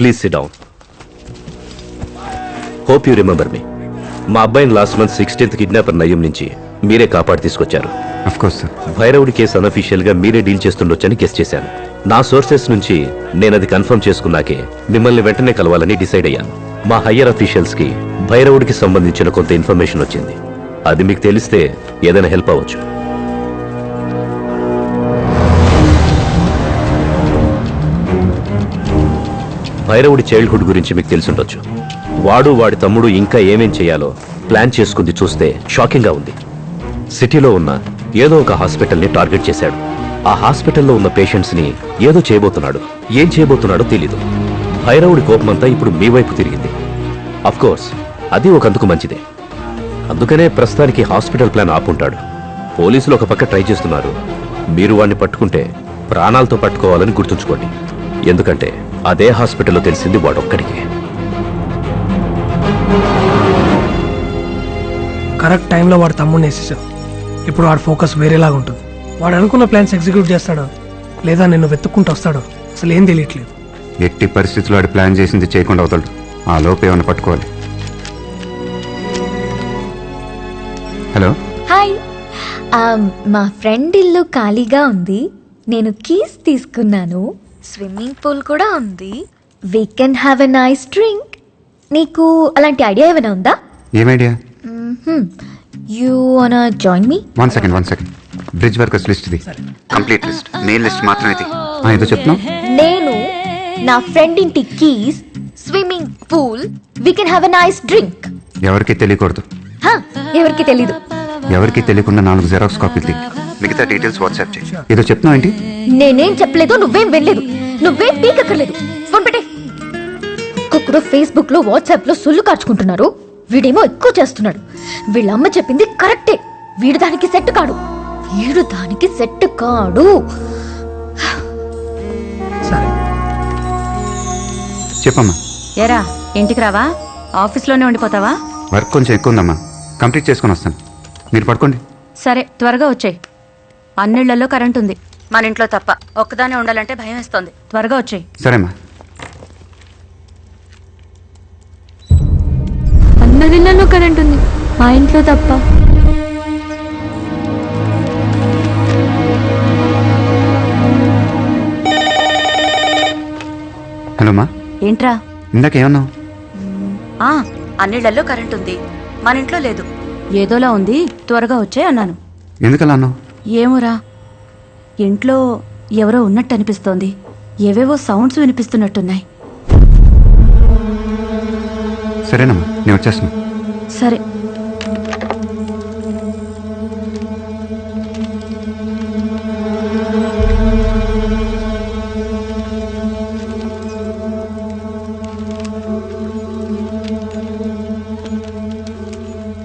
Please SIT down. Hope you remember me. మా అబ్బాయిని last month 16th kidnapper నయ్యం నుంచి మీరే కాపాడి తీసుకొచ్చారు. భైరవుడి కేసు అనఫీషియల్ గా మీరే డీల్ చేస్తుండొచ్చని గెస్ చేశాను. నా సోర్సెస్ నుంచి నేను అది కన్ఫర్మ్ చేసుకున్నాకే మిమ్మల్ని వెంటనే కలవాలని డిసైడ్ అయ్యాను. మా హయ్యర్ అఫీషియల్స్ కి భైరవుడికి సంబంధించిన కొంత ఇన్ఫర్మేషన్ వచ్చింది. అది మీకు తెలిస్తే ఏదైనా హెల్ప్ అవ్వచ్చు. భైరవుడి చైల్డ్హుడ్ గురించి మీకు తెలిసుండొచ్చు. వాడి తమ్ముడు ఇంకా ఏమేం చేయాలో ప్లాన్ చేసుకుంది చూస్తే షాకింగ్ గా ఉంది. సిటీలో ఉన్న ఏదో ఒక హాస్పిటల్ని టార్గెట్ చేశాడు. ఆ హాస్పిటల్లో ఉన్న పేషెంట్స్ ని ఏదో చేయబోతున్నాడు. ఏం చేయబోతున్నాడో తెలీదు. భైరవుడి కోపమంతా ఇప్పుడు మీ వైపు తిరిగింది. అఫ్కోర్స్ అది ఒకందుకు మంచిదే. అందుకనే ప్రస్తుతానికి హాస్పిటల్ ప్లాన్ ఆపుంటాడు. పోలీసులు ఒక పక్క ట్రై చేస్తున్నారు. మీరు వాడిని పట్టుకుంటే ప్రాణాలతో పట్టుకోవాలని గుర్తుంచుకోండి. ఎందుకంటే అదే హాస్పిటల్లో తెలిసింది వాడొక్కడికే. కరెక్ట్ టైంలో వాడు తమ్ముడిని వేసేసావు. ఇప్పుడు వాడి ఫోకస్ వేరేలాగా ఉంటుంది. వాడు అనుకున్న ప్లాన్స్ ఎగ్జిక్యూట్ చేస్తాడో లేదా నిన్ను వెతుక్కుంటూ వస్తాడో అసలు ఏం తెలియట్లేదు. ఎట్టి పరిస్థితుల్లో వాడు ప్లాన్ చేసింది చేయకుండా అవుతాడు. ఆ లోపు ఏమైనా పట్టుకోవాలి. Hello, hi. మా ఫ్రెండ్ ఇల్లు ఖాళీగా ఉంది. నేను కీస్ తీసుకున్నాను. స్విమ్మింగ్ పూల్ కూడా ఉంది. We can have a nice drink. నీకు అలాంటి ఐడియా ఏమైనా ఉందా? ఏం ఐడియా? యూ వానా join me? One second. Bridge workers list ఇది. కంప్లీట్ లిస్ట్, మెయిన్ లిస్ట్ మాత్రమే ఇది. ఏదో చెప్తున్నావు? నేను నా ఫ్రెండ్ ఇంటి keys, swimming pool, we can have a nice drink. ఎవరికి తెలియకూడదు. ఎవరికి తెలీదు. ఎవరికి తెలియకుండా 4 జెరాక్స్ కాపీలు. మిగతా డీటెయిల్స్ వాట్సాప్ చేయి. ఏదో చెప్తున్నావు ఏంటి? నేనేం చెప్పలేదు, నువ్వేం వెళ్ళలేదు, నువ్వేం పీకక్కర్లేదు. ఫోన్ పెట్టే. ఒక్కొక్కడు ఫేస్బుక్ లో వాట్సాప్ లో సొల్లు కార్చుకుంటున్నారు. వీడేమో ఎక్కువ చేస్తున్నాడు. వీళ్ళమ్మ చెప్పింది కరెక్టే. వీడు దానికి సెట్ కాడు. సరే చెప్పమ్మా. ఏరా, ఇంటికి రావా? ఆఫీస్లోనే ఉండిపోతావా? వర్క్ కొంచెం ఎక్కువ ఉందమ్మా, కంప్లీట్ చేసుకొని వస్తాను. మీరు పడుకోండి. సరే, త్వరగా వచ్చేయ్. అన్నిళ్లలో కరెంట్ ఉంది, మన ఇంట్లో తప్ప. ఒక్కదానే ఉండాలంటే భయం వేస్తోంది. త్వరగా వచ్చేయ్. సరేమ్మా. అందరిలో కరెంట్ ఉంది, మా ఇంట్లో తప్ప. హలో అమ్మా. ఏంట్రా? ఇందాకేమన్నావు? అన్నిళ్లలో కరెంట్ ఉంది, మన ఇంట్లో లేదు. ఏదోలా ఉంది, త్వరగా వచ్చేయ్ అన్నాను. ఎందుకలా అన్నావు? ఏమోరా, ఇంట్లో ఎవరో ఉన్నట్టు అనిపిస్తోంది. ఏవేవో సౌండ్స్ వినిపిస్తున్నట్టున్నాయి. సరేనమ్మా, నేను వచ్చేస్తున్నా. సరే.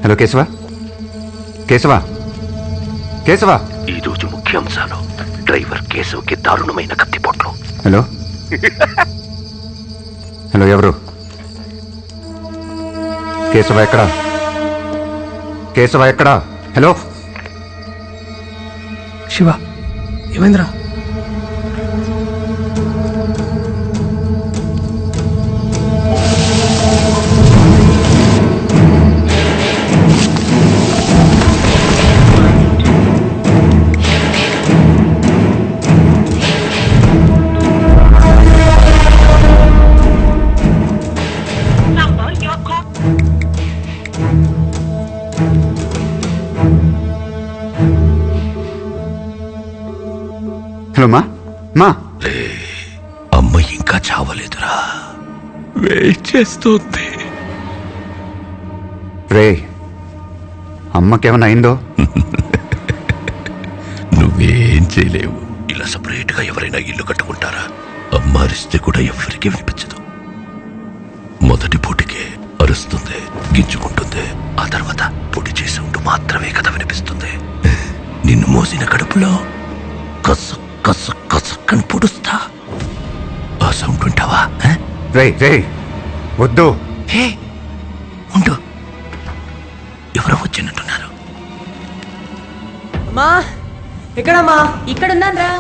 హలో కేశవా. ఈరోజు ముఖ్యాంశాలు: డ్రైవర్ కేశవ్కి దారుణమైన కత్తిపోట్లు. హలో ఎవరు? కేశవ ఎక్కడా? హలో శివ, ఏమైందిరా? హలో మా. అమ్మ ఇంకా చావలేదురా, వెయిట్ చేస్తుంది. రే, అమ్మకేమన్నా అయిందో? నువ్వేం చేయలేవు. ఇలా సపరేట్ గా ఎవరైనా ఇల్లు కట్టుకుంటారా? అమ్మ అరిస్తే కూడా ఎవరికి వినిపించదు. మొదటి పూటికే అరుస్తుంది, గింజుకుంటుంది. ఆ తర్వాత పొడి చేసి ఉంటూ మాత్రమే కదా వినిపిస్తుంది. నిన్ను మోసిన కడుపులో కసు కసు కసుక్కని పొడుస్తా. ఆ సౌండ్ వింటావా? రే వద్దు. ఉండు, ఎవరో వచ్చినట్టున్నారు. అమ్మా, ఎక్కడమ్మా? ఇక్కడున్నాను రా.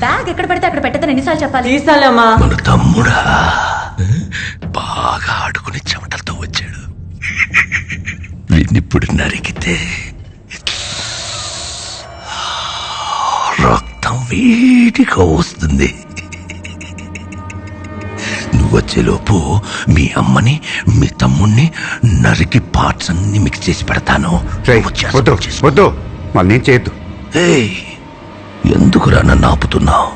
బ్యాగ్ ఎక్కడ పడితే అక్కడ పెట్టదని ఎన్నిసార్లు చెప్పాలి? మన తమ్ముడా? బాగా ఆడుకుని చెమటలతో వచ్చాడు. వీడినిప్పుడు నరికితే రక్తం వేడిగా వస్తుంది. నువ్వు వచ్చేలోపు మీ అమ్మని మీ తమ్ముణ్ణి నరికి పార్ట్స్ అన్ని మిక్స్ చేసి పెడతాను. రేయ్, నువ్వు చేసి వద్దు చేసుకో. వద్దు, వాళ్ళు నేను చేయొద్దు. ఏయ్, ఎందుకురా నన్ను ఆపుతున్నావు?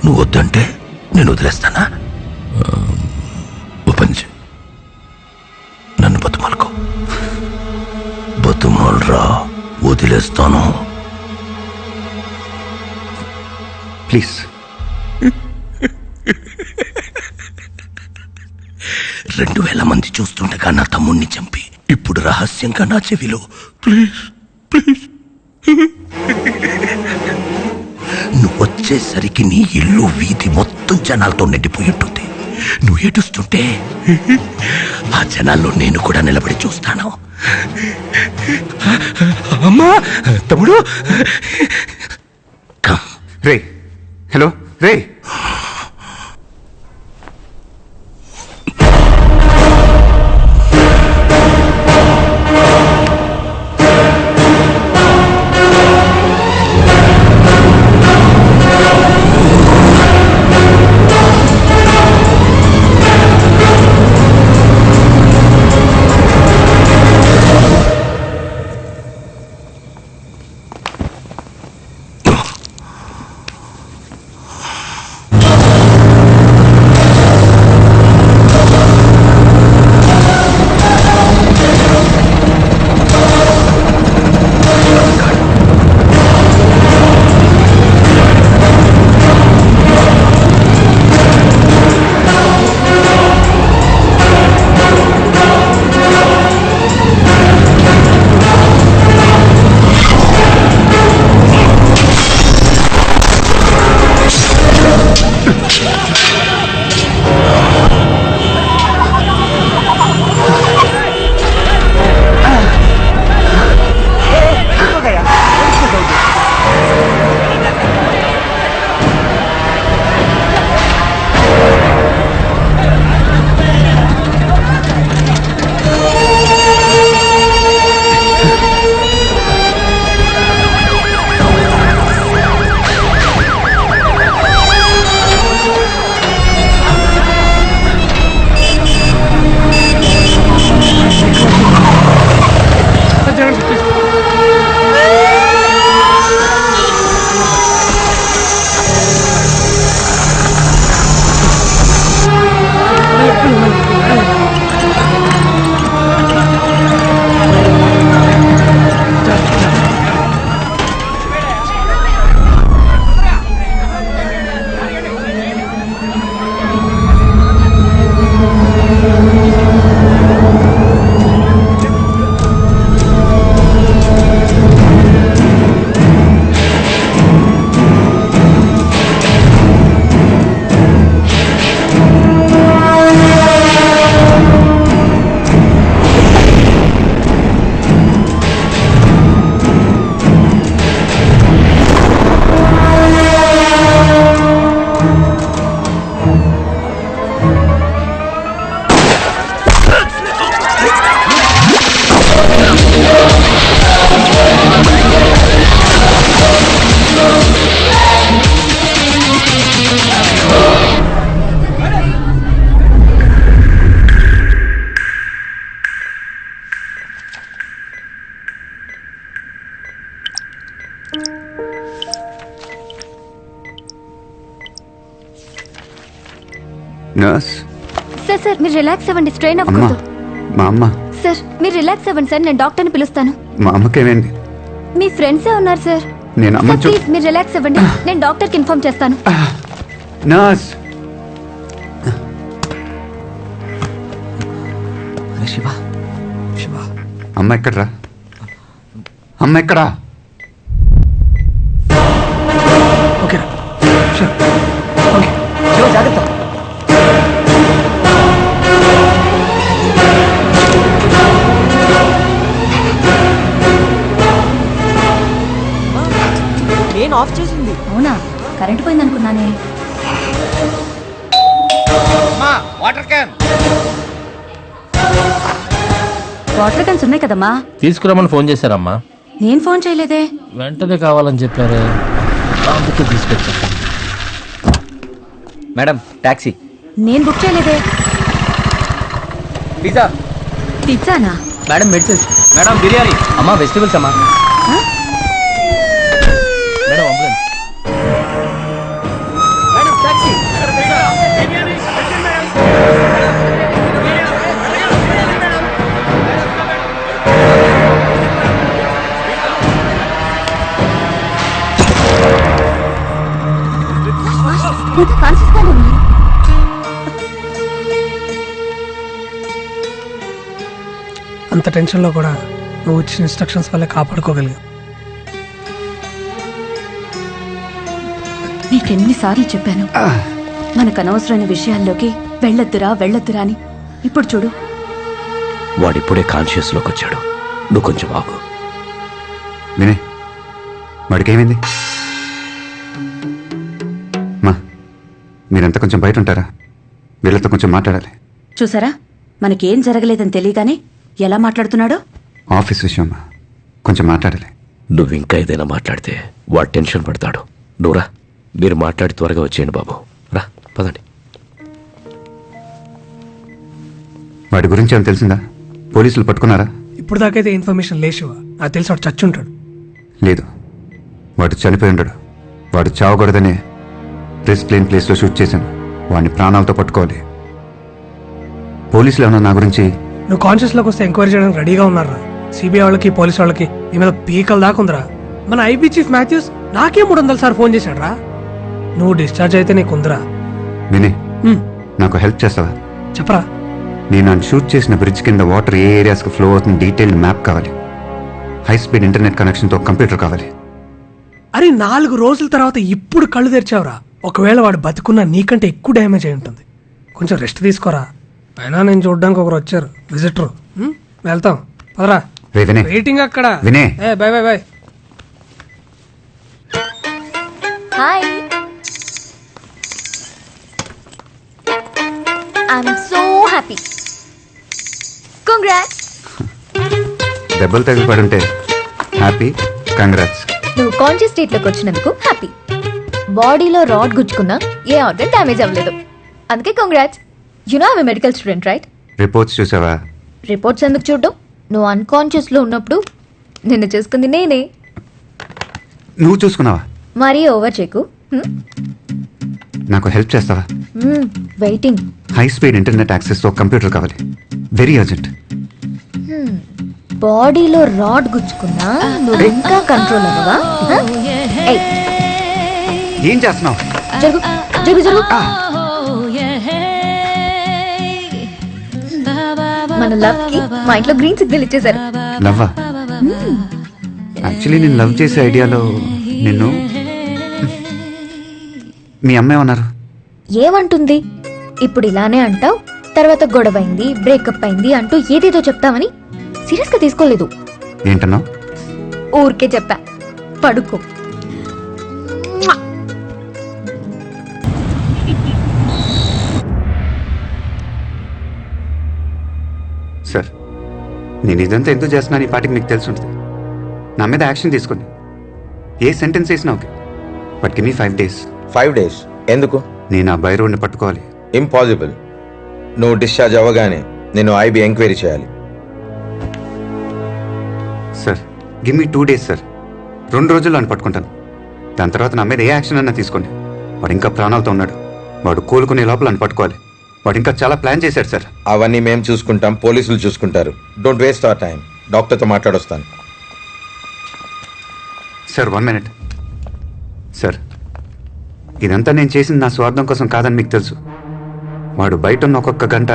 నువ్వు వద్దంటే నేను వదిలేస్తానా? ఓ పని చెయ్. నన్ను బతుమాలుకో. బతుమాలరా, వదిలేస్తాను. ప్లీజ్. 2000 మంది చూస్తుండగా నా తమ్ముణ్ణి చంపి ఇప్పుడు రహస్యంగా నా చెవిలో ప్లీజ్ ప్లీజ్. నువ్వు వచ్చేసరికి నీ ఇల్లు వీధి మొత్తం జనాలతో నిండిపోయి ఉంటుంది. నువ్వు ఏడుస్తుంటే ఆ జనాల్లో నేను కూడా నిలబడి చూస్తాను. అమ్మా, తమ్ముడు. కమ్. రే, హలో రే. నర్స్. సార్ సార్ మీరు రిలాక్స్ అవ్వండి, స్ట్రెయిన్ అమ్మా, అవ్వకూడదు. మా అమ్మ. సార్ మీరు రిలాక్స్ అవ్వండి సార్, నేను డాక్టర్ని పిలుస్తాను. మా అమ్మకేమైంది? మీ ఫ్రెండ్సే ఉన్నారు సార్. నేను అమ్మ సార్, ప్లీజ్ మీరు రిలాక్స్ అవ్వండి, నేను డాక్టర్కి ఇన్ఫార్మ్ చేస్తాను. నర్స్. శివ శివ, అమ్మ ఎక్కడ్రా? అమ్మ ఎక్కడా? ఓకేనా? షూర్. ఓకే. శివ జాగ్రత్త. నేను ఆఫ్ చేసింది. అవునా, కరెంటు పోయింది అనుకున్నానే. అమ్మా వాటర్ క్యాన్. వాటర్ క్యాన్స్ ఉన్నాయి కదమ్మా. తీసుకురమ్మని ఫోన్ చేశారమ్మా. నేను ఫోన్ చేయలేదే. వెంటనే కావాలని చెప్పారు, అందుకే తీసుకొచ్చా. Madam taxi. నేను బుక్ చేయలేదే. పిజ్జా. పిజ్జానా? Madam medicines. మేడం బిర్యానీ. అమ్మా వెజిటబుల్స్ అమ్మా. Madam ambulance. Madam taxi. అంత టెన్షన్లో కూడా నువ్వు ఇచ్చిన ఇన్స్ట్రక్షన్స్ వల్ల కాపాడుకోగలిగా. నీకెన్నిసార్లు చెప్పాను మనకు అనవసరమైన విషయాల్లోకి వెళ్ళొద్దురా అని. ఇప్పుడు చూడు. వాడిప్పుడే కాన్షియస్లోకి వచ్చాడు, నువ్వు కొంచెం ఆగు. వినే, వాడికేమైంది? మా మీరంతా కొంచెం బయట ఉంటారా? వీళ్ళతో కొంచెం మాట్లాడాలి. చూసారా, మనకేం జరగలేదని తెలియగానే ఎలా మాట్లాడుతున్నాడో. ఆఫీస్ విషయం అమ్మా, కొంచెం మాట్లాడాలి. నువ్వు ఇంకా ఏదైనా మాట్లాడితే వాడు టెన్షన్ పడతాడు. నువ్వురా, మీరు మాట్లాడి త్వరగా వచ్చేయండి బాబు. రా, పదండి. వాడి గురించి ఏమైనా తెలిసిందా? పోలీసులు పట్టుకున్నారా? ఇప్పుడు దాకైతే ఇన్ఫర్మేషన్ లేచివా, నాకు తెలిసి వాడు చచ్చుంటాడు. లేదు, వాడు చనిపోయి ఉండడు. వాడు చావకూడదనే రిస్క్ లేని ప్లేస్లో షూట్ చేశాను. వాడిని ప్రాణాలతో పట్టుకోవాలి. పోలీసులు ఏమన్నా నా గురించి? నువ్వు కాన్షియస్లోకి వస్తే ఎంక్వైరీ చేయడానికి రెడీగా ఉన్నారా? సిబిఐ వాళ్ళకి పోలీసు వాళ్ళకి నీ మీద పీకల దాకా ఉందిరా. మన ఐబీ చీఫ్ మాథ్యూస్ నాకే 300 సార్లు ఫోన్ చేశాడు రా. నువ్వు డిశ్చార్జ్ అయితే నీకుందిరా. వినే, నాకు హెల్ప్ చేస్తావా? చెప్పరా. నేను నన్ను షూట్ చేసిన బ్రిడ్జ్ కింద వాటర్ ఏ ఏరియాస్కి ఫ్లో అవుతుంది డీటెయిల్ మ్యాప్ కావాలి. హై స్పీడ్ ఇంటర్నెట్ కనెక్షన్తో కంప్యూటర్ కావాలి. అరే 4 రోజుల తర్వాత ఇప్పుడు కళ్ళు తెరిచావురా. ఒకవేళ వాడు బతుకున్నా నీకంటే ఎక్కువ డ్యామేజ్ అయి ఉంటుంది. కొంచెం రెస్ట్ తీసుకోరా. అయినా నేను చూడడానికి ఒకరు వచ్చారు, విజిటర్. వెళ్తాం పదరా. రే వినే, వెయిటింగ్ అక్కడ. వినే. Bye bye bye. Hi, I'm so happy. Congrats. దెబ్బలు తగిలి పడుంటే హ్యాపీ, కంగ్రాట్స్. నువ్వు కాన్షియస్ స్టేట్లోకి వచ్చినందుకు హ్యాపీ. బాడీలో రాడ్ గుచ్చుకున్నా ఏ ఆర్గన్ డ్యామేజ్ అవ్వలేదు, అందుకే congrats. You know I medical student right? Reports చూసావా? రిపోర్ట్స్ ఎందుకు చూడడం? నువ్వు అన్కాన్షియస్లో ఉన్నప్పుడు నిన్ను చేసుకుంది నేనే. నువ్వు చూసుకున్నావా? మరీ ఓవర్ చెక్కు. నాకు హెల్ప్ చేస్తావా? వెయిటింగ్. హై స్పీడ్ ఇంటర్నెట్ యాక్సెస్తో కంప్యూటర్ కావాలి, వెరీ అర్జెంట్. బాడీలో రాడ్ గుచ్చుకున్నా నువ్వు ఇంకా కంట్రోల్ అవ్వవా? ఏం చేస్తున్నావు? జరుగు జరుగు జరుగు. మన లవ్ కి మా ఇంట్లో గ్రీన్ సిగ్నల్ ఇచ్చేసారు. లవ్వా? యాక్చువల్లీ నేను లవ్ చేసే ఐడియాలో నిన్ను మీ అమ్మ ఏమన్నారు? ఏమంటుంది? ఇప్పుడు ఇలానే అంటావు, తర్వాత గొడవైంది, బ్రేకప్ అయింది అంటూ ఏదేదో చెప్తామని సీరియస్ గా తీసుకోలేదు. ఏంటన్నావు? ఊరికే చెప్పా, పడుకో. సార్, నేను ఇదంతా ఎందుకు చేస్తున్నాను ఈ పాటికి మీకు తెలిసి ఉంటుంది. నా మీద యాక్షన్ తీసుకోండి. ఏ సెంటెన్స్ వేసినా okay, but give me 5 days. 5 days ఎందుకు? నేను ఆ బైరోడ్ని పట్టుకోవాలి. ఇంపాసిబుల్. నువ్వు డిశ్చార్జ్ అవ్వగానే నేను ఐబీ ఎంక్వైరీ చేయాలి. Sir, give me 2 days sir. 2 రోజుల్లో అని పట్టుకుంటాను. దాని తర్వాత నా మీద ఏ యాక్షన్ అన్నా తీసుకోండి. వాడు ఇంకా ప్రాణాలతో ఉన్నాడు. వాడు కోలుకునే లోపల అని పట్టుకోవాలి. వాడు ఇంకా చాలా ప్లాన్ చేశాడు సార్. అవన్నీ మేము చూసుకుంటాం, పోలీసులు చూసుకుంటారు. Don't waste our time. డాక్టర్తో మాట్లాడొస్తాను. Sir 1 minute. సార్, ఇదంతా నేను చేసింది నా స్వార్థం కోసం కాదని మీకు తెలుసు. వాడు బయట ఉన్న ఒక్కొక్క గంట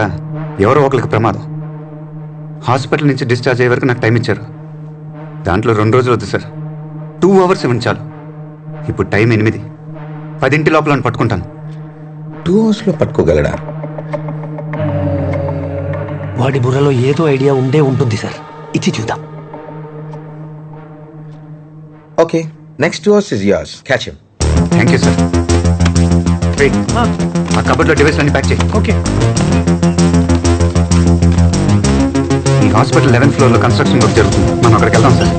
ఎవరో ఒకరికి ప్రమాదం. హాస్పిటల్ నుంచి డిశ్చార్జ్ అయ్యే వరకు నాకు టైం ఇచ్చారు. దాంట్లో 2 రోజులు వద్దు సార్, 2 hours ఇవ్వండి చాలు. ఇప్పుడు టైం 8. 10 లోపల పట్టుకుంటాను. 2 hours లో పట్టుకోగలడా? వాడి బుర్రలో ఏదో ఐడియా ఉండే ఉంటుంది సార్, ఇచ్చి చూద్దాం. Okay, next 2 hours is yours. Catch him. Thank you sir. Okay ఆ కబర్లో డివైస్ అన్ని ప్యాక్ చేయి. ఓకే ఈ హాస్పిటల్ 11th ఫ్లోర్లో కన్స్ట్రక్షన్ వర్క్ జరుగుతుంది. మనం అక్కడికి వెళ్దాం సార్.